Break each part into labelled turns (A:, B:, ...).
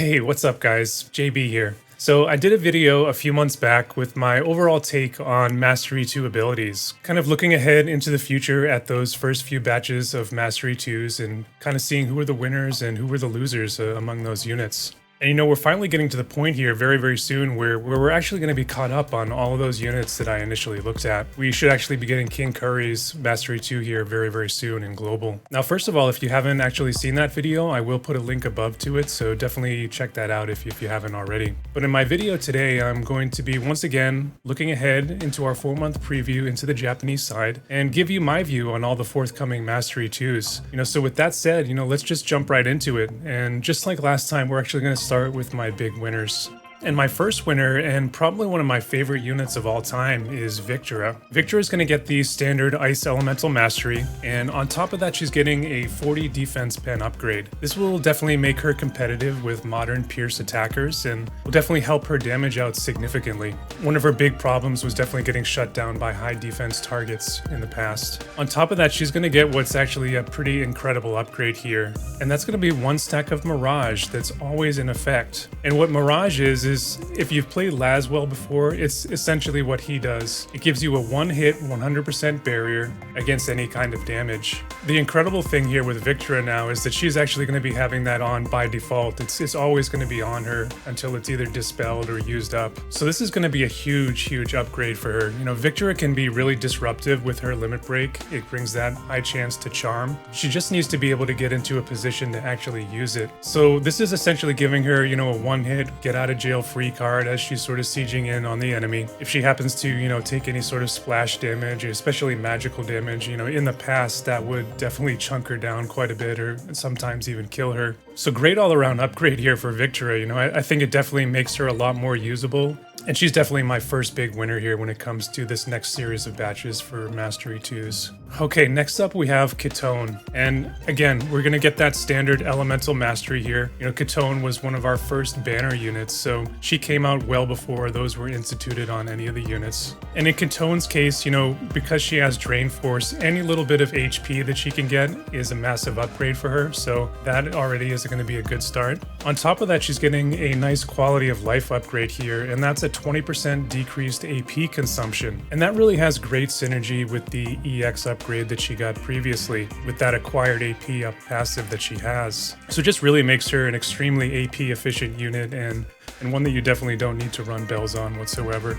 A: Hey, what's up guys? JB here. So I did a video a few months back with my overall take on Mastery 2 abilities, kind of looking ahead into the future at those first few batches of Mastery 2s and kind of seeing who were the winners and who were the losers among those units. And you know, we're finally getting to the point here very, very soon where we're actually going to be caught up on all of those units that I initially looked at. We should actually be getting King Curry's Mastery 2 here very, very soon in Global. Now, first of all, if you haven't actually seen that video, I will put a link above to it, so definitely check that out if you haven't already. But in my video today, I'm going to be once again looking ahead into our 4-month preview into the Japanese side and give you my view on all the forthcoming Mastery 2s. You know, so with that said, you know, let's just jump right into it. And just like last time, we're actually going to start with my big winners. And my first winner, and probably one of my favorite units of all time, is Viktora. Viktora is going to get the standard Ice Elemental Mastery, and on top of that she's getting a 40 defense pen upgrade. This will definitely make her competitive with modern Pierce attackers, and will definitely help her damage out significantly. One of her big problems was definitely getting shut down by high defense targets in the past. On top of that, she's going to get what's actually a pretty incredible upgrade here, and that's going to be 1 stack of Mirage that's always in effect. And what Mirage is if you've played Laswell before, it's essentially what he does. It gives you a 1-hit 100% barrier against any kind of damage. The incredible thing here with Viktora now is that she's actually going to be having that on by default. It's always going to be on her until it's either dispelled or used up. So this is going to be a huge upgrade for her. You know, Viktora can be really disruptive with her limit break. It brings that high chance to charm. She just needs to be able to get into a position to actually use it. So this is essentially giving her, you know, a 1-hit get out of jail free card as she's sort of sieging in on the enemy. If she happens to, you know, take any sort of splash damage, especially magical damage, you know, in the past that would definitely chunk her down quite a bit or sometimes even kill her. So great all-around upgrade here for Viktora. You know, I think it definitely makes her a lot more usable. And she's definitely my first big winner here when it comes to this next series of batches for Mastery 2s. Okay, next up we have Kitone. And again, we're going to get that standard Elemental Mastery here. You know, Kitone was one of our first banner units, so she came out well before those were instituted on any of the units. And in Kitone's case, you know, because she has Drain Force, any little bit of HP that she can get is a massive upgrade for her, so that already is going to be a good start. On top of that, she's getting a nice quality of life upgrade here, and that's a 20% decreased AP consumption. And that really has great synergy with the EX upgrade that she got previously, with that acquired AP up passive that she has. So it just really makes her an extremely AP efficient unit and one that you definitely don't need to run bells on whatsoever.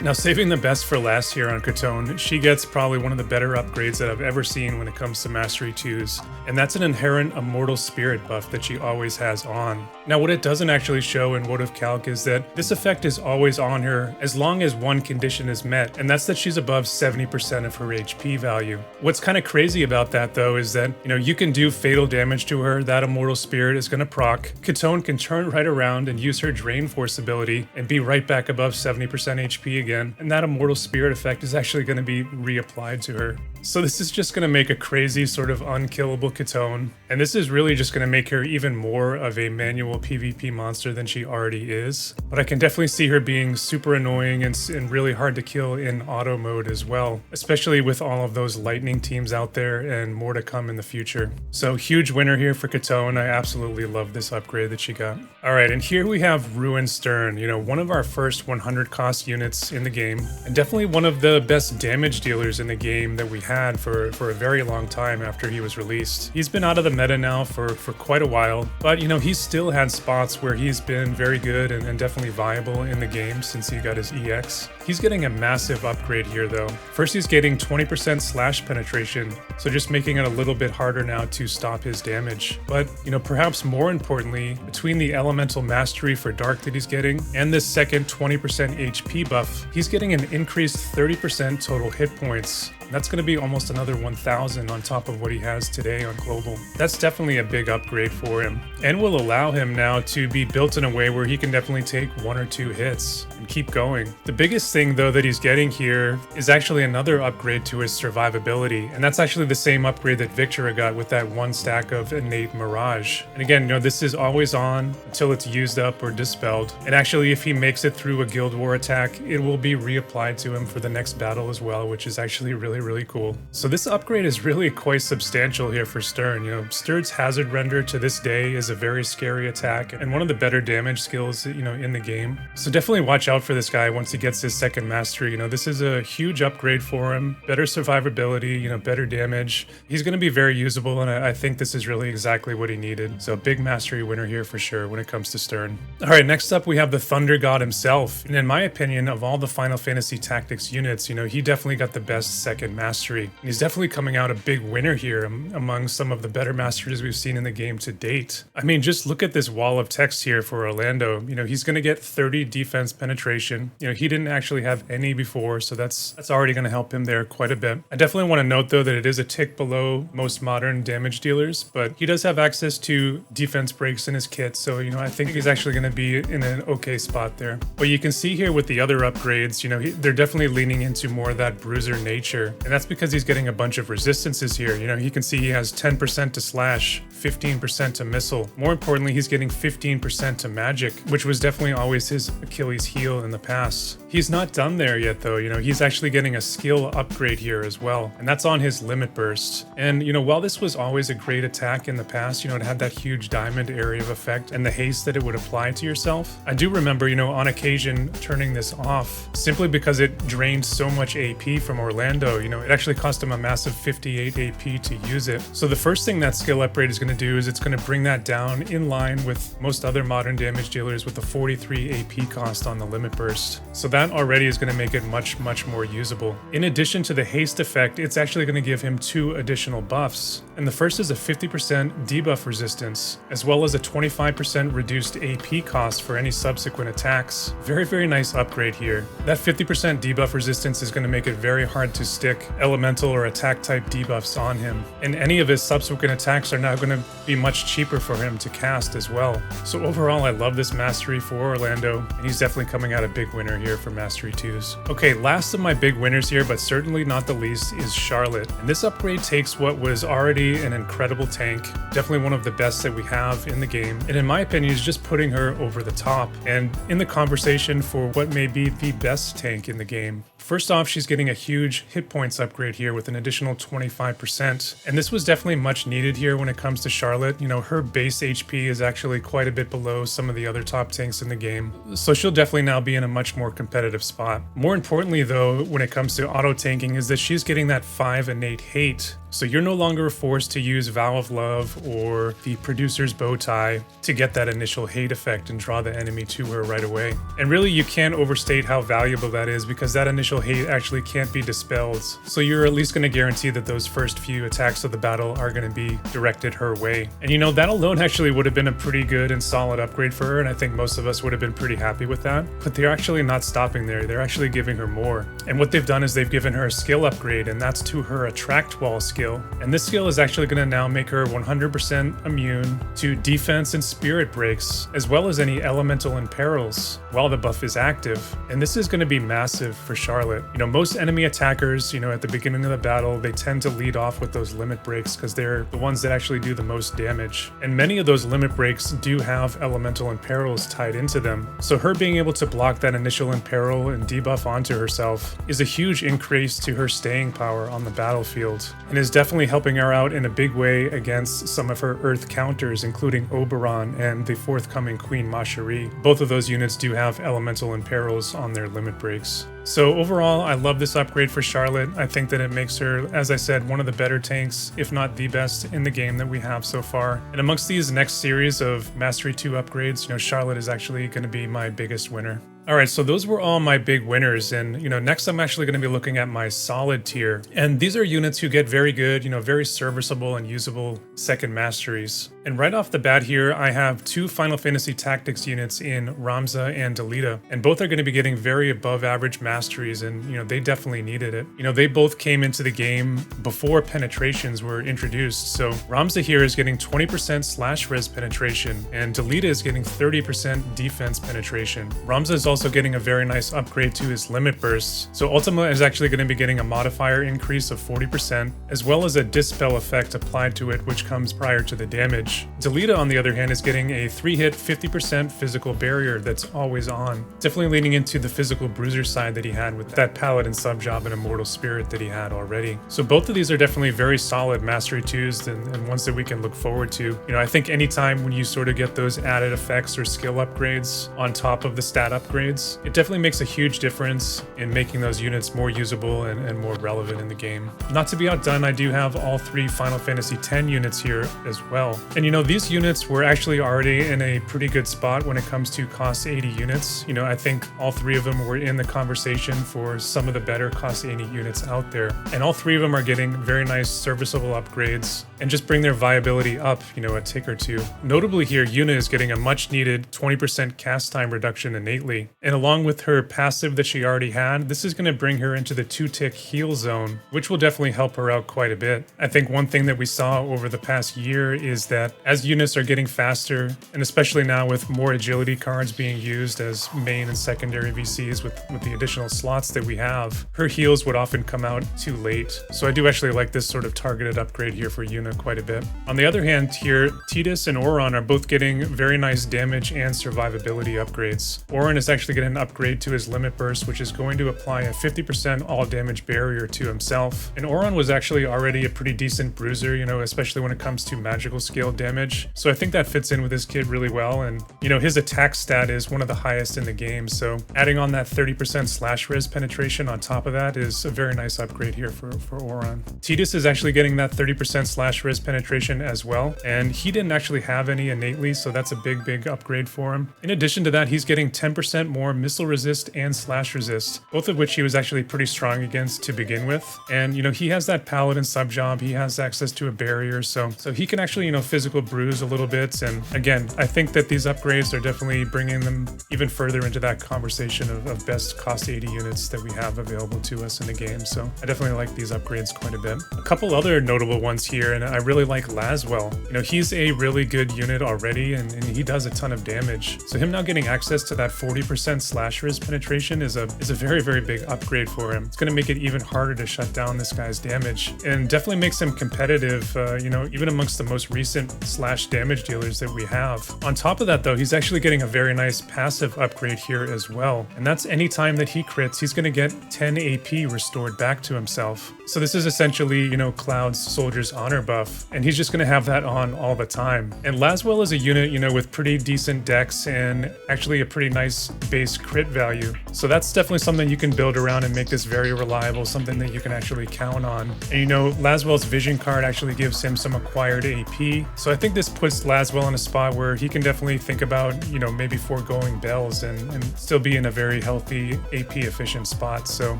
A: Now, saving the best for last here on Kitone, she gets probably one of the better upgrades that I've ever seen when it comes to Mastery 2s, and that's an inherent Immortal Spirit buff that she always has on. Now, what it doesn't actually show in WoTV Calc is that this effect is always on her as long as one condition is met, and that's that she's above 70% of her HP value. What's kind of crazy about that, though, is that, you know, you can do fatal damage to her, that Immortal Spirit is going to proc. Kitone can turn right around and use her Drain Force ability and be right back above 70% HP again, and that Immortal Spirit effect is actually going to be reapplied to her. So this is just going to make a crazy sort of unkillable Kitone, and this is really just going to make her even more of a manual PvP monster than she already is. But I can definitely see her being super annoying and really hard to kill in auto mode as well, especially with all of those lightning teams out there and more to come in the future. So huge winner here for Kitone. I absolutely love this upgrade that she got. Alright, and here we have Ruin Sterne, you know, one of our first 100 cost units in the game, and definitely one of the best damage dealers in the game that we had for a very long time after he was released. He's been out of the meta now for quite a while, but you know, he's still had spots where he's been very good and definitely viable in the game since he got his EX. He's getting a massive upgrade here though. First, he's getting 20% slash penetration, so just making it a little bit harder now to stop his damage. But you know, perhaps more importantly, between the Elemental Mastery for Dark that he's getting and this second 20% HP buff, he's getting an increased 30% total hit points. That's going to be almost another 1,000 on top of what he has today on Global. That's definitely a big upgrade for him, and will allow him now to be built in a way where he can definitely take 1 or 2 hits and keep going. The biggest thing though that he's getting here is actually another upgrade to his survivability, and that's actually the same upgrade that Viktora got with that 1 stack of innate Mirage. And again, you know, this is always on until it's used up or dispelled, and actually if he makes it through a Guild War attack, it will be reapplied to him for the next battle as well, which is actually really really cool. So this upgrade is really quite substantial here for Sterne. You know, Sterne's hazard render to this day is a very scary attack and one of the better damage skills, you know, in the game. So definitely watch out for this guy once he gets his second mastery. You know, this is a huge upgrade for him. Better survivability, you know, better damage. He's going to be very usable, and I think this is really exactly what he needed. So big mastery winner here for sure when it comes to Sterne. All right, next up we have the Thunder God himself. And in my opinion, of all the Final Fantasy Tactics units, you know, he definitely got the best second mastery. And he's definitely coming out a big winner here among some of the better masteries we've seen in the game to date. I mean, just look at this wall of text here for Orlandeau. You know, he's going to get 30 defense penetration. You know, he didn't actually have any before, so that's already going to help him there quite a bit. I definitely want to note though that it is a tick below most modern damage dealers, but he does have access to defense breaks in his kit, so you know, I think he's actually going to be in an okay spot there. But you can see here with the other upgrades, you know, they're definitely leaning into more of that bruiser nature, and that's because he's getting a bunch of resistances here. You know, you can see he has 10% to slash, 15% to missile. More importantly, he's getting 15% to magic, which was definitely always his Achilles heel in the past. He's not done there yet though. You know, he's actually getting a skill upgrade here as well, and that's on his limit burst. And you know, while this was always a great attack in the past, you know, it had that huge diamond area of effect and the haste that it would apply to yourself. I do remember, you know, on occasion turning this off simply because it drained so much AP from Orlandeau. You know, it actually cost him a massive 58 AP to use it. So the first thing that skill upgrade is going to do is it's going to bring that down in line with most other modern damage dealers with the 43 AP cost on the limit burst. So that already is going to make it much more usable. In addition to the haste effect, it's actually going to give him 2 additional buffs. And the first is a 50% debuff resistance, as well as a 25% reduced AP cost for any subsequent attacks. Very nice upgrade here. That 50% debuff resistance is going to make it very hard to stick elemental or attack type debuffs on him. And any of his subsequent attacks are now going to be much cheaper for him to cast as well. So overall, I love this mastery for Orlandeau, and he's definitely coming out a big winner here for Mastery 2s. Okay, last of my big winners here, but certainly not the least, is Charlotte. And this upgrade takes what was already an incredible tank, definitely one of the best that we have in the game, and in my opinion is just putting her over the top and in the conversation for what may be the best tank in the game. First off, she's getting a huge hit points upgrade here with an additional 25%. And this was definitely much needed here when it comes to Charlotte. You know, her base HP is actually quite a bit below some of the other top tanks in the game. So she'll definitely now be in a much more competitive spot. More importantly though, when it comes to auto tanking, is that she's getting that 5 innate hate. So you're no longer forced to use Vow of Love or the Producer's Bow Tie to get that initial hate effect and draw the enemy to her right away. And really, you can't overstate how valuable that is because that initial hate actually can't be dispelled. So you're at least going to guarantee that those first few attacks of the battle are going to be directed her way. And you know, that alone actually would have been a pretty good and solid upgrade for her, and I think most of us would have been pretty happy with that. But they're actually not stopping there. They're actually giving her more. And what they've done is they've given her a skill upgrade, and that's to her Attract Wall skill. And this skill is actually going to now make her 100% immune to defense and spirit breaks, as well as any elemental imperils while the buff is active. And this is going to be massive for Charlotte. You know, most enemy attackers, you know, at the beginning of the battle, they tend to lead off with those limit breaks because they're the ones that actually do the most damage. And many of those limit breaks do have elemental imperils tied into them. So her being able to block that initial imperil and debuff onto herself is a huge increase to her staying power on the battlefield, and is definitely helping her out in a big way against some of her earth counters, including Oberon and the forthcoming Queen Macherie. Both of those units do have elemental imperils on their limit breaks. So overall, I love this upgrade for Charlotte. I think that it makes her, as I said, one of the better tanks, if not the best in the game that we have so far. And amongst these next series of Mastery 2 upgrades, you know, Charlotte is actually going to be my biggest winner. All right, so those were all my big winners, and you know, next I'm actually going to be looking at my solid tier. And these are units who get very good, you know, very serviceable and usable second masteries. And right off the bat here, I have 2 Final Fantasy Tactics units in Ramza and Delita, and both are going to be getting very above average masteries, and you know, they definitely needed it. You know, they both came into the game before penetrations were introduced. So Ramza here is getting 20% slash res penetration, and Delita is getting 30% defense penetration. Ramza is also getting a very nice upgrade to his limit bursts. So Ultima is actually going to be getting a modifier increase of 40%, as well as a dispel effect applied to it, which which comes prior to the damage. Delita, on the other hand, is getting a 3-hit 50% physical barrier that's always on. Definitely leaning into the physical bruiser side that he had with that Paladin sub-job and Immortal Spirit that he had already. So both of these are definitely very solid Mastery 2s and ones that we can look forward to. You know, I think anytime when you sort of get those added effects or skill upgrades on top of the stat upgrades, it definitely makes a huge difference in making those units more usable and more relevant in the game. Not to be outdone, I do have all 3 Final Fantasy X units here as well. And you know, these units were actually already in a pretty good spot when it comes to cost 80 units. You know, I think all 3 of them were in the conversation for some of the better cost 80 units out there. And all 3 of them are getting very nice serviceable upgrades and just bring their viability up, you know, a tick or two. Notably here, Yuna is getting a much needed 20% cast time reduction innately. And along with her passive that she already had, this is going to bring her into the 2-tick heal zone, which will definitely help her out quite a bit. I think one thing that we saw over the past year is that as units are getting faster, and especially now with more agility cards being used as main and secondary VCs with the additional slots that we have, her heals would often come out too late. So I do actually like this sort of targeted upgrade here for Yuna quite a bit. On the other hand here, Tidus and Auron are both getting very nice damage and survivability upgrades. Auron is actually getting an upgrade to his Limit Burst, which is going to apply a 50% all damage barrier to himself. And Auron was actually already a pretty decent bruiser, you know, especially when it comes to magical scale damage. So I think that fits in with this kid really well. And, you know, his attack stat is one of the highest in the game. So adding on that 30% slash res penetration on top of that is a very nice upgrade here for Auron. Tidus is actually getting that 30% slash res penetration as well. And he didn't actually have any innately, so that's a big upgrade for him. In addition to that, he's getting 10% more missile resist and slash resist, both of which he was actually pretty strong against to begin with. And, you know, he has that Paladin sub-job, he has access to a barrier, so he can actually, you know, physical bruise a little bit. And again, I think that these upgrades are definitely bringing them even further into that conversation of best cost 80 units that we have available to us in the game. So I definitely like these upgrades quite a bit. A couple other notable ones here, and I really like Laswell. You know, he's a really good unit already, and he does a ton of damage. So him now getting access to that 40% slash res penetration is a very big upgrade for him. It's going to make it even harder to shut down this guy's damage, and definitely makes him competitive, you know, even amongst the most recent slash damage dealers that we have. On top of that though, he's actually getting a very nice passive upgrade here as well. And that's anytime that he crits, he's going to get 10 AP restored back to himself. So this is essentially, you know, Cloud's Soldier's Honor buff, and he's just going to have that on all the time. And Laswell is a unit, you know, with pretty decent dex and actually a pretty nice base crit value. So that's definitely something you can build around and make this very reliable, something that you can actually count on. And you know, Laswell's vision card actually gives him some acquired AP. So I think this puts Laswell in a spot where he can definitely think about, you know, maybe foregoing bells and still be in a very healthy AP efficient spot. So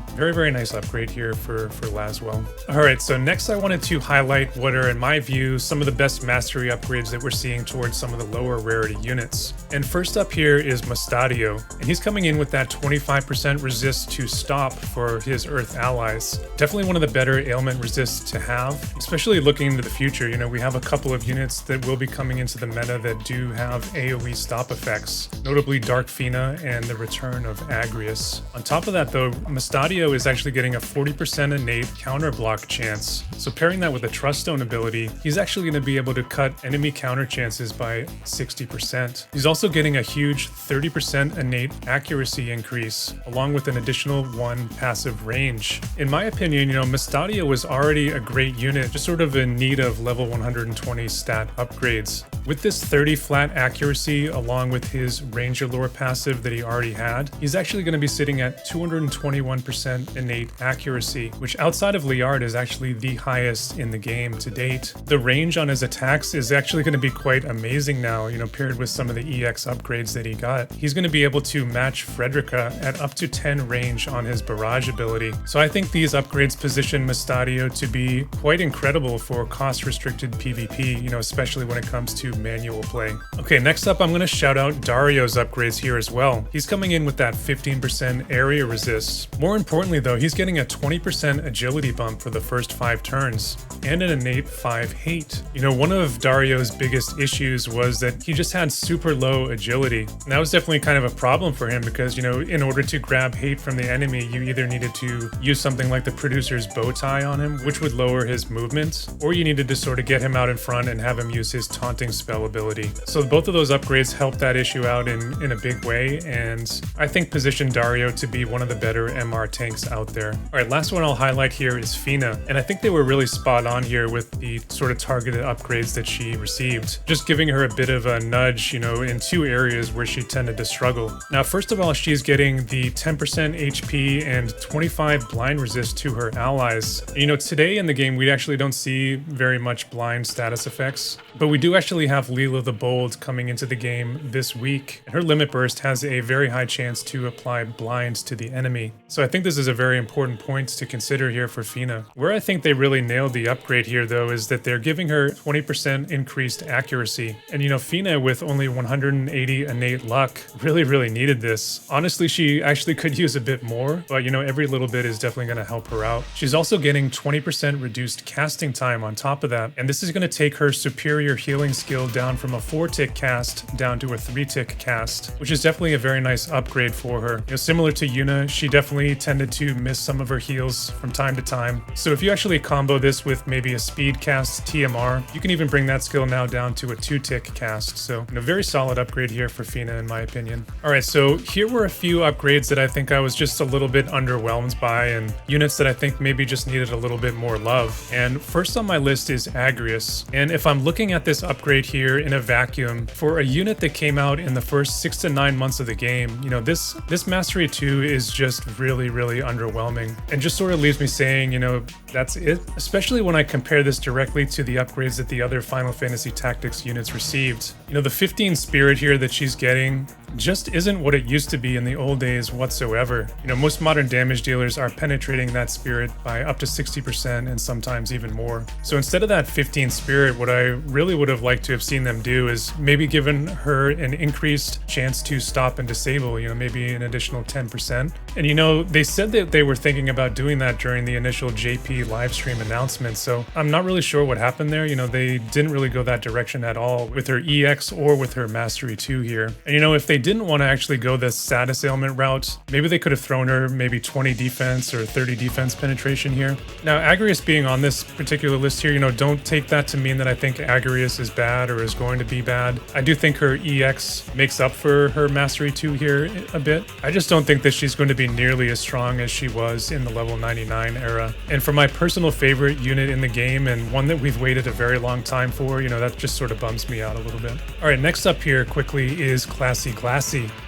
A: very nice upgrade here for Laswell. All right, so next I wanted to highlight what are, in my view, some of the best mastery upgrades that we're seeing towards some of the lower rarity units. And first up here is Mustadio, and he's coming in with that 25% resist to stop for his Earth allies. Definitely one of the better ailment resists to have, especially looking into the future. You know, we have a couple of units that will be coming into the meta that do have AoE stop effects, notably Dark Fina and the return of Agrius. On top of that though, Mustadio is actually getting a 40% innate counter block chance. So pairing that with a Trust Stone ability, he's actually going to be able to cut enemy counter chances by 60%. He's also getting a huge 30% innate accuracy increase, along with an additional 1 passive range. In my opinion, you know, Mustadio was already a great unit, just sort of in need of level 120 stat upgrades. With this 30 flat accuracy, along with his Ranger Lore passive that he already had, he's actually going to be sitting at 221% innate accuracy, which outside of Liard is actually the highest in the game to date. The range on his attacks is actually going to be quite amazing now, you know, paired with some of the EX upgrades that he got. He's going to be able to match Frederica at up to 10 range on his barrage ability. So I think these upgrades position Mustadio to be quite incredible for cost-restricted PvP, you know, especially when it comes to manual play. Okay, next up I'm going to shout out Dario's upgrades here as well. He's coming in with that 15% area resist. More importantly though, he's getting a 20% agility bump for the first 5 turns and an innate 5 hate. You know, one of Dario's biggest issues was that he just had super low agility. And that was definitely kind of a problem for him because, you know, in order to grab hate from the enemy, you either needed to use something like the Producer's Bow Tie on him, which would lower his movement, or you needed to sort sort of get him out in front and have him use his taunting spell ability. So both of those upgrades help that issue out in a big way, and I think position Dario to be one of the better MR tanks out there. All right, last one I'll highlight here is Fina, and I think they were really spot on here with the sort of targeted upgrades that she received, just giving her a bit of a nudge, you know, in two areas where she tended to struggle. Now, first of all, she's getting the 10% HP and 25 blind resist to her allies. You know, today in the game, we actually don't see very much blind status effects, but we do actually have Leela the Bold coming into the game this week. Her limit burst has a very high chance to apply blinds to the enemy. So I think this is a very important point to consider here for Fina. Where I think they really nailed the upgrade here, though, is that they're giving her 20% increased accuracy. And you know, Fina with only 180 innate luck really needed this. Honestly, she actually could use a bit more, but you know, every little bit is definitely going to help her out. She's also getting 20% reduced casting time on top of that, and this is going to take her superior healing skill down from a 4-tick cast down to a 3-tick cast, which is definitely a very nice upgrade for her. You know, similar to Yuna, she definitely tended to miss some of her heals from time to time. So if you actually combo this with maybe a speed cast TMR, you can even bring that skill now down to a 2-tick cast. So a very solid upgrade here for Fina in my opinion. All right, so here were a few upgrades that I think I was just a little bit underwhelmed by, and units that I think maybe just needed a little bit more love. And first on my list is Agrius. And if I'm looking at this upgrade here in a vacuum, for a unit that came out in the first 6 to 9 months of the game, you know, this Mastery 2 is just really underwhelming, and just sort of leaves me saying, you know, that's it. Especially when I compare this directly to the upgrades that the other Final Fantasy Tactics units received. You know, the 15 spirit here that she's getting just isn't what it used to be in the old days whatsoever. You know, most modern damage dealers are penetrating that spirit by up to 60% and sometimes even more. So instead of that 15 spirit, what I really would have liked to have seen them do is maybe given her an increased chance to stop and disable, you know, maybe an additional 10%. And you know, they said that they were thinking about doing that during the initial JP livestream announcement, so I'm not really sure what happened there. You know, they didn't really go that direction at all with her EX or with her Mastery 2 here. And you know, if they didn't want to actually go the status ailment route, maybe they could have thrown her maybe 20 defense or 30 defense penetration here. Now, Agrius being on this particular list here, you know, don't take that to mean that I think Agrius is bad or is going to be bad. I do think her EX makes up for her Mastery 2 here a bit. I just don't think that she's going to be nearly as strong as she was in the level 99 era. And for my personal favorite unit in the game, and one that we've waited a very long time for, you know, that just sort of bums me out a little bit. All right, next up here quickly is Classy Glassy.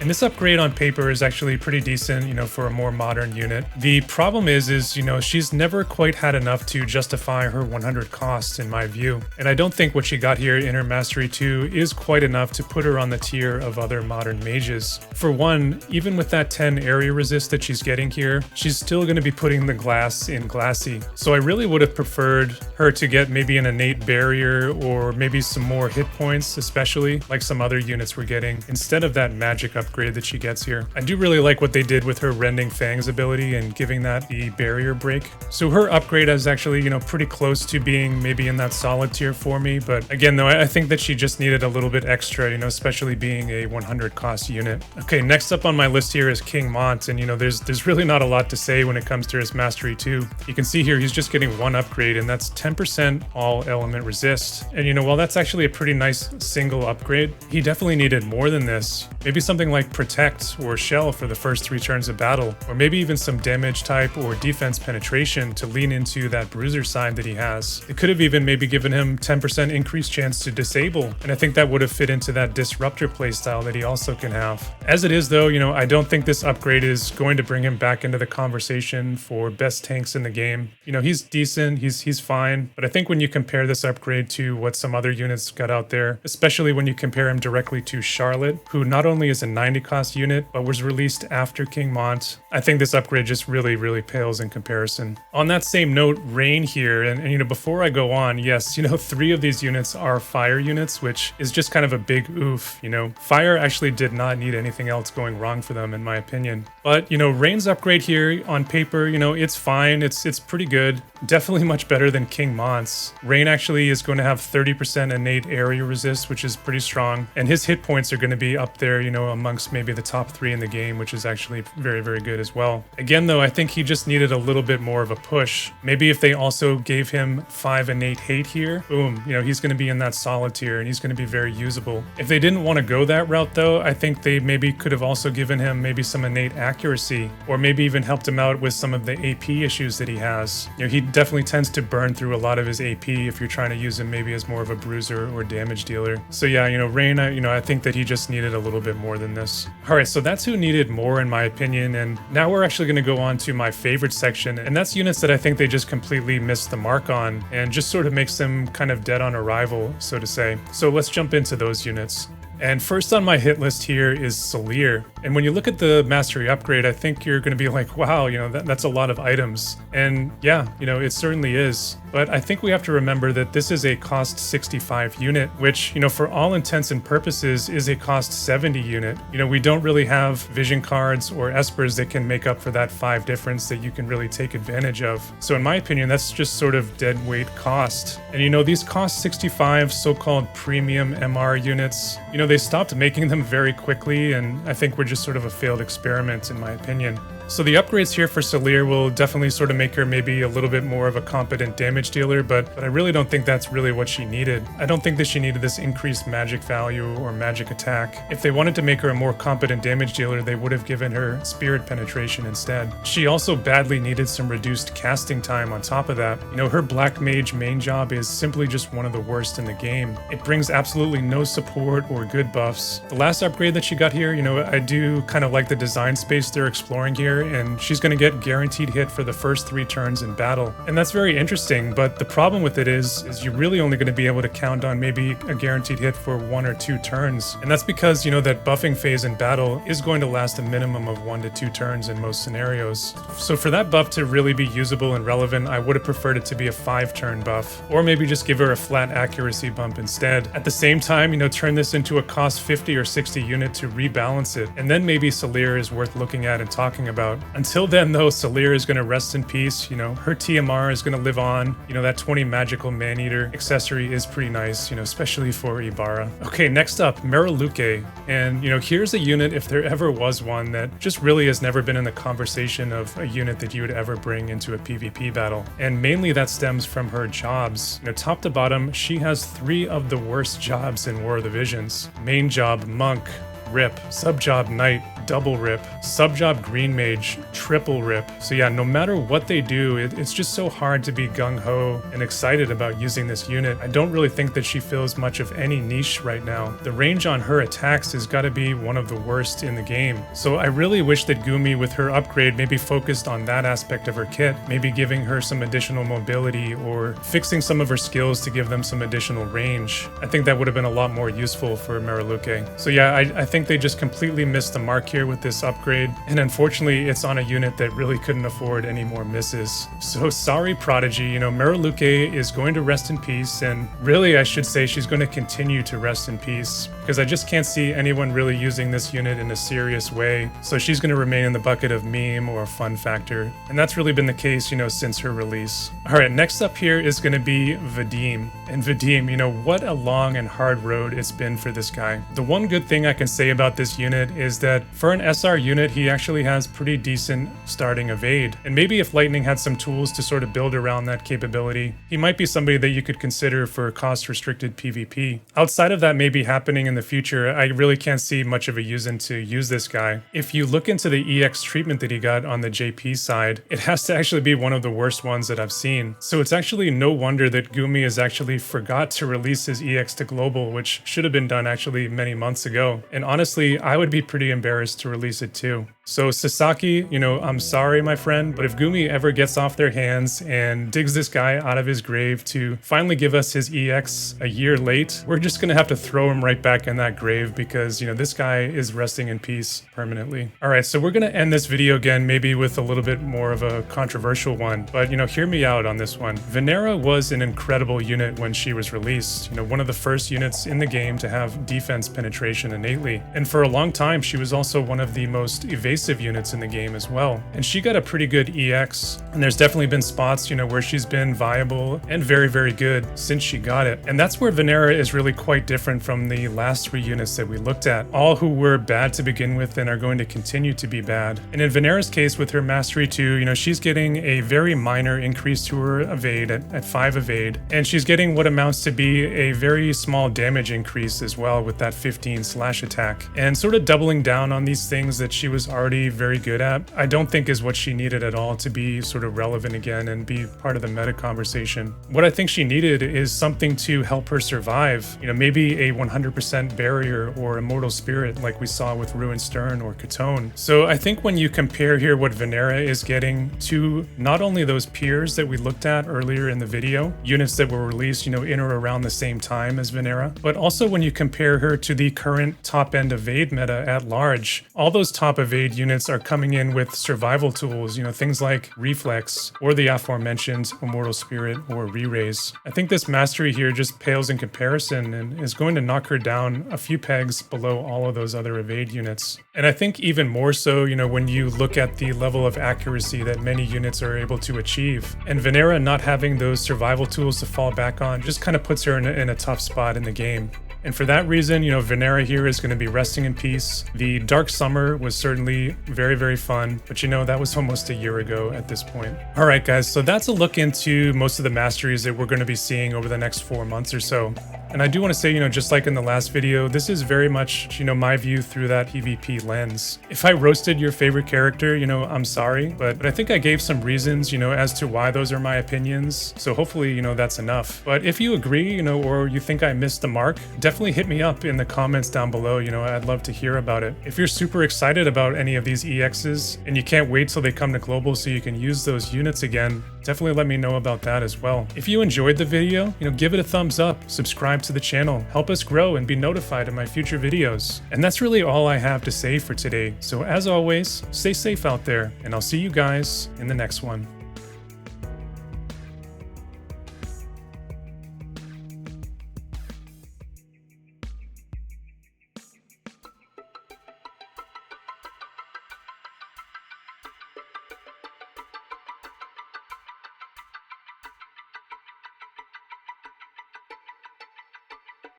A: And this upgrade on paper is actually pretty decent, you know, for a more modern unit. The problem is, you know, she's never quite had enough to justify her 100 cost in my view. And I don't think what she got here in her Mastery 2 is quite enough to put her on the tier of other modern mages. For one, even with that 10 area resist that she's getting here, she's still going to be putting the glass in Glassy. So I really would have preferred her to get maybe an innate barrier or maybe some more hit points, especially like some other units we're getting, instead of that magic upgrade that she gets here. I do really like what they did with her Rending Fangs ability and giving that the barrier break. So her upgrade is actually, you know, pretty close to being maybe in that solid tier for me. But again, though, I think that she just needed a little bit extra, you know, especially being a 100 cost unit. Okay, next up on my list here is King Mont, and you know, there's really not a lot to say when it comes to his Mastery 2. You can see here he's just getting one upgrade, and that's 10% all element resist. And you know, while that's actually a pretty nice single upgrade, he definitely needed more than this. Maybe something like Protect or Shell for the first 3 turns of battle, or maybe even some damage type or defense penetration to lean into that bruiser side that he has. It could have even maybe given him 10% increased chance to disable, and I think that would have fit into that disruptor playstyle that he also can have. As it is though, you know, I don't think this upgrade is going to bring him back into the conversation for best tanks in the game. You know, he's decent, he's fine, but I think when you compare this upgrade to what some other units got out there, especially when you compare him directly to Charlotte, who not only is a 90 cost unit, but was released after King Mont, I think this upgrade just really pales in comparison. On that same note, Rain here, and you know, before I go on, yes, you know, 3 of these units are fire units, which is just kind of a big oof, you know. Fire actually did not need anything else going wrong for them, in my opinion. But, you know, Rain's upgrade here on paper, you know, it's fine, it's pretty good. Definitely much better than King Mont's. Rain actually is going to have 30% innate area resist, which is pretty strong, and his hit points are going to be up there, you know, amongst maybe the top 3 in the game, which is actually very good as well. Again though, I think he just needed a little bit more of a push. Maybe if they also gave him 5 innate innate hate here, boom, he's going to be in that solid tier and he's going to be very usable. If they didn't want to go that route though, I think they maybe could have also given him maybe some innate accuracy, or maybe even helped him out with some of the AP issues that he has. He definitely tends to burn through a lot of his AP if you're trying to use him maybe as more of a bruiser or damage dealer. So yeah, Rain, I think that he just needed a little bit more than this. Alright, so that's who needed more in my opinion, and now we're actually going to go on to my favorite section, and that's units that I think they just completely missed the mark on, and just sort of makes them kind of dead on arrival, so to say. So let's jump into those units. And first on my hit list here is Salire. And when you look at the mastery upgrade, I think you're going to be like, wow, that's a lot of items. And yeah, it certainly is. But I think we have to remember that this is a cost 65 unit, which, for all intents and purposes is a cost 70 unit. We don't really have vision cards or espers that can make up for that 5 difference that you can really take advantage of. So in my opinion, that's just sort of dead weight cost. And these cost 65 so-called premium MR units, they stopped making them very quickly, and I think we're just sort of a failed experiment in my opinion. So the upgrades here for Salire will definitely sort of make her maybe a little bit more of a competent damage dealer, but I really don't think that's really what she needed. I don't think that she needed this increased magic value or magic attack. If they wanted to make her a more competent damage dealer, they would have given her spirit penetration instead. She also badly needed some reduced casting time on top of that. Her black mage main job is simply just one of the worst in the game. It brings absolutely no support or good buffs. The last upgrade that she got here, I do kind of like the design space they're exploring here, and she's going to get guaranteed hit for the first 3 turns in battle. And that's very interesting, but the problem with it is you're really only going to be able to count on maybe a guaranteed hit for 1 or 2 turns. And that's because, that buffing phase in battle is going to last a minimum of 1 to 2 turns in most scenarios. So for that buff to really be usable and relevant, I would have preferred it to be a 5-turn buff, or maybe just give her a flat accuracy bump instead. At the same time, turn this into a cost 50 or 60 unit to rebalance it, and then maybe Salire is worth looking at and talking about. Until then though, Salire is going to rest in peace. Her TMR is going to live on. That 20 magical man-eater accessory is pretty nice, especially for Ibarra. Okay, next up, Meriluke. And here's a unit, if there ever was one, that just really has never been in the conversation of a unit that you would ever bring into a PvP battle. And mainly that stems from her jobs. Top to bottom, she has 3 of the worst jobs in War of the Visions. Main job, Monk. Rip, sub-job Knight, double rip, sub-job Green Mage, triple rip. So yeah, no matter what they do, it's just so hard to be gung-ho and excited about using this unit. I don't really think that she fills much of any niche right now. The range on her attacks has got to be one of the worst in the game. So I really wish that Gumi with her upgrade maybe focused on that aspect of her kit, maybe giving her some additional mobility or fixing some of her skills to give them some additional range. I think that would have been a lot more useful for Meriluke. So yeah, I think they just completely missed the mark here with this upgrade, and unfortunately it's on a unit that really couldn't afford any more misses. So sorry Prodigy, Meriluke is going to rest in peace, and really I should say she's going to continue to rest in peace, because I just can't see anyone really using this unit in a serious way, so she's going to remain in the bucket of meme or fun factor, and that's really been the case, since her release. Alright, next up here is going to be Vadim, and Vadim, what a long and hard road it's been for this guy. The one good thing I can say about this unit is that for an SR unit, he actually has pretty decent starting evade. And maybe if Lightning had some tools to sort of build around that capability, he might be somebody that you could consider for cost-restricted PvP. Outside of that maybe happening in the future, I really can't see much of a reason to use this guy. If you look into the EX treatment that he got on the JP side, it has to actually be one of the worst ones that I've seen. So it's actually no wonder that Gumi has actually forgot to release his EX to global, which should have been done actually many months ago. And honestly, I would be pretty embarrassed to release it too. So Sasaki, I'm sorry my friend, but if Gumi ever gets off their hands and digs this guy out of his grave to finally give us his EX a year late, we're just gonna have to throw him right back in that grave because, this guy is resting in peace permanently. Alright, so we're gonna end this video again maybe with a little bit more of a controversial one, but hear me out on this one. Vinera was an incredible unit when she was released, one of the first units in the game to have defense penetration innately, and for a long time she was also one of the most evasive invasive units in the game as well. And she got a pretty good EX, and there's definitely been spots, where she's been viable and very, very good since she got it. And that's where Vinera is really quite different from the last 3 units that we looked at, all who were bad to begin with and are going to continue to be bad. And in Vinera's case, with her Mastery 2, she's getting a very minor increase to her evade at 5 evade, and she's getting what amounts to be a very small damage increase as well with that 15 slash attack. And sort of doubling down on these things that she was already very good at, I don't think is what she needed at all to be sort of relevant again and be part of the meta conversation. What I think she needed is something to help her survive, maybe a 100% barrier or immortal spirit like we saw with Ruined Sterne or Kitone. So I think when you compare here what Vinera is getting to not only those peers that we looked at earlier in the video, units that were released, in or around the same time as Vinera, but also when you compare her to the current top-end evade meta at large, all those top evade units are coming in with survival tools, things like Reflex or the aforementioned Immortal Spirit or Re-Raise. I think this mastery here just pales in comparison and is going to knock her down a few pegs below all of those other evade units. And I think even more so, when you look at the level of accuracy that many units are able to achieve. And Vinera not having those survival tools to fall back on just kind of puts her in a tough spot in the game. And for that reason, Vinera here is going to be resting in peace. The Dark Summer was certainly very, very fun, but that was almost a year ago at this point. All right, guys, so that's a look into most of the masteries that we're going to be seeing over the next 4 months or so. And I do want to say, just like in the last video, this is very much, my view through that PvP lens. If I roasted your favorite character, I'm sorry, but I think I gave some reasons, as to why those are my opinions. So hopefully, that's enough. But if you agree, or you think I missed the mark, definitely hit me up in the comments down below. I'd love to hear about it. If you're super excited about any of these EXs and you can't wait till they come to global so you can use those units again, definitely let me know about that as well. If you enjoyed the video, give it a thumbs up, subscribe to the channel, help us grow and be notified of my future videos. And that's really all I have to say for today. So as always, stay safe out there, and I'll see you guys in the next one.